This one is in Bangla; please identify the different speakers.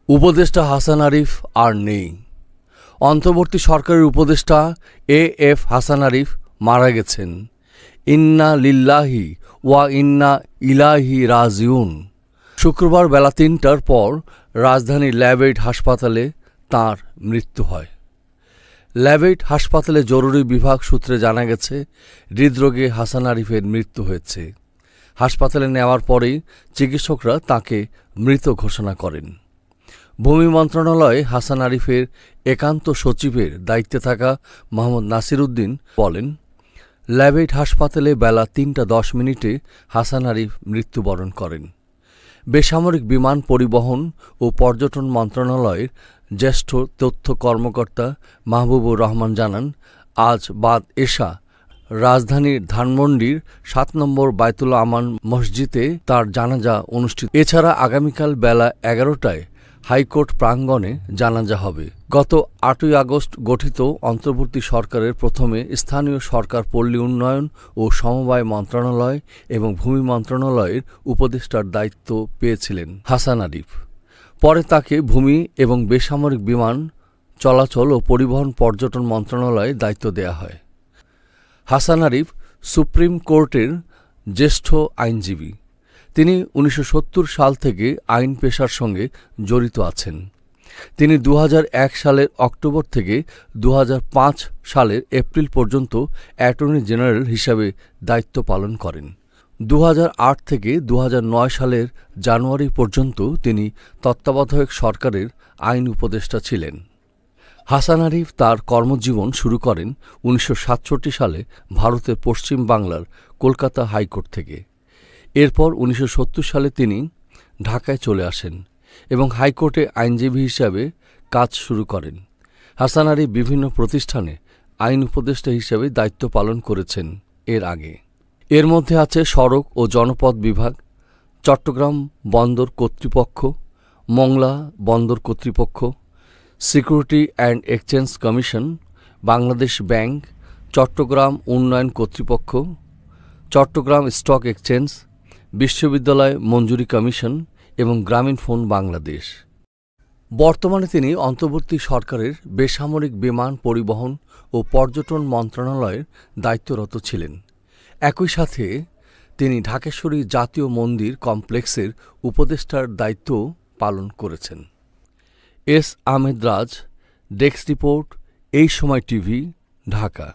Speaker 1: উপদেষ্টা হাসান আরিফ আর নেই। অন্তর্বর্তী সরকারের উপদেষ্টা এএফ হাসান আরিফ মারা গেছেন। ইন্না লিল্লাহি ওয়া ইন্না ইলাইহি রাজিউন। শুক্রবার বেলা ৩টার পর রাজধানীর ল্যাবএইড হাসপাতালে তাঁর মৃত্যু হয়। ল্যাবএইড হাসপাতালে জরুরি বিভাগ সূত্রে জানা গেছে, হৃদরোগে হাসান আরিফের মৃত্যু হয়েছে। হাসপাতালে নেওয়ার পরেই চিকিৎসকরা তাঁকে মৃত ঘোষণা করেন। ভূমি মন্ত্রণালয়ে হাসান আরিফের একান্ত সচিবের দায়িত্বে থাকা মোহাম্মদ নাসির উদ্দিন বলেন, ল্যাবএইড হাসপাতালে বেলা ৩টা ১০ হাসান আরিফ মৃত্যুবরণ করেন। বেসামরিক বিমান পরিবহন ও পর্যটন মন্ত্রণালয়ের জ্যেষ্ঠ তথ্য কর্মকর্তা মাহবুবুর রহমান জানান, আজ বাদ এশা রাজধানীর ধানমন্ডির ৭ নম্বর বায়তুল আমান মসজিদে তার জানাজা অনুষ্ঠিত। এছাড়া আগামীকাল বেলা ১১টায় হাইকোর্ট প্রাঙ্গণে জানাজা হবে। গত ৮ই আগস্ট গঠিত অন্তর্বর্তী সরকারের প্রথমে স্থানীয় সরকার, পল্লী উন্নয়ন ও সমবায় মন্ত্রণালয় এবং ভূমি মন্ত্রণালয়ের উপদেষ্টার দায়িত্ব পেয়েছিলেন হাসান আরিফ। পরে তাকে ভূমি এবং বেসামরিক বিমান চলাচল ও পরিবহন পর্যটন মন্ত্রণালয়ে দায়িত্ব দেয়া হয়। হাসান আরিফ সুপ্রিম কোর্টের জ্যেষ্ঠ আইনজীবী। তিনি ১৯৭০ সাল থেকে আইন পেশার সঙ্গে জড়িত আছেন। তিনি ২০০১ সালের অক্টোবর থেকে ২০০৫ সালের এপ্রিল পর্যন্ত অ্যাটর্নি জেনারেল হিসাবে দায়িত্ব পালন করেন। ২০০৮ থেকে ২০০৯ সালের জানুয়ারি পর্যন্ত তিনি তত্ত্বাবধায়ক সরকারের আইন উপদেষ্টা ছিলেন। হাসান আরিফ তার কর্মজীবন শুরু করেন ১৯৬৭ সালে ভারতের পশ্চিম বাংলার কলকাতা হাইকোর্ট থেকে। এরপর ১৯৭০ সালে তিনি ঢাকায় চলে আসেন এবং হাইকোর্টে আইনজীবী হিসাবে কাজ শুরু করেন। হাসান আরিফ বিভিন্ন প্রতিষ্ঠানে আইন উপদেষ্টা হিসেবে দায়িত্ব পালন করেছেন এর আগে। এর মধ্যে আছে সড়ক ও জনপথ বিভাগ, চট্টগ্রাম বন্দর কর্তৃপক্ষ, মংলা বন্দর কর্তৃপক্ষ, security and exchange commission, Bangladesh bank, Chattogram উন্নয়ন কর্তৃপক্ষ, চট্টগ্রাম স্টক এক্সচেঞ্জ, বিশ্ববিদ্যালয় মঞ্জুরি কমিশন এবং গ্রামীণ ফোন বাংলাদেশ। বর্তমানে তিনি অন্তর্বর্তী সরকারের বেসামরিক বিমান পরিবহন ও পর্যটন মন্ত্রণালয়ের দায়িত্বরত ছিলেন। একই সাথে তিনি ঢাকেশ্বরী জাতীয় মন্দির কমপ্লেক্সের উপদেষ্টার দায়িত্ব পালন করেছেন। এস আহমেদ রাজ, ডেস্ক রিপোর্ট, এই সময় টিভি, ঢাকা।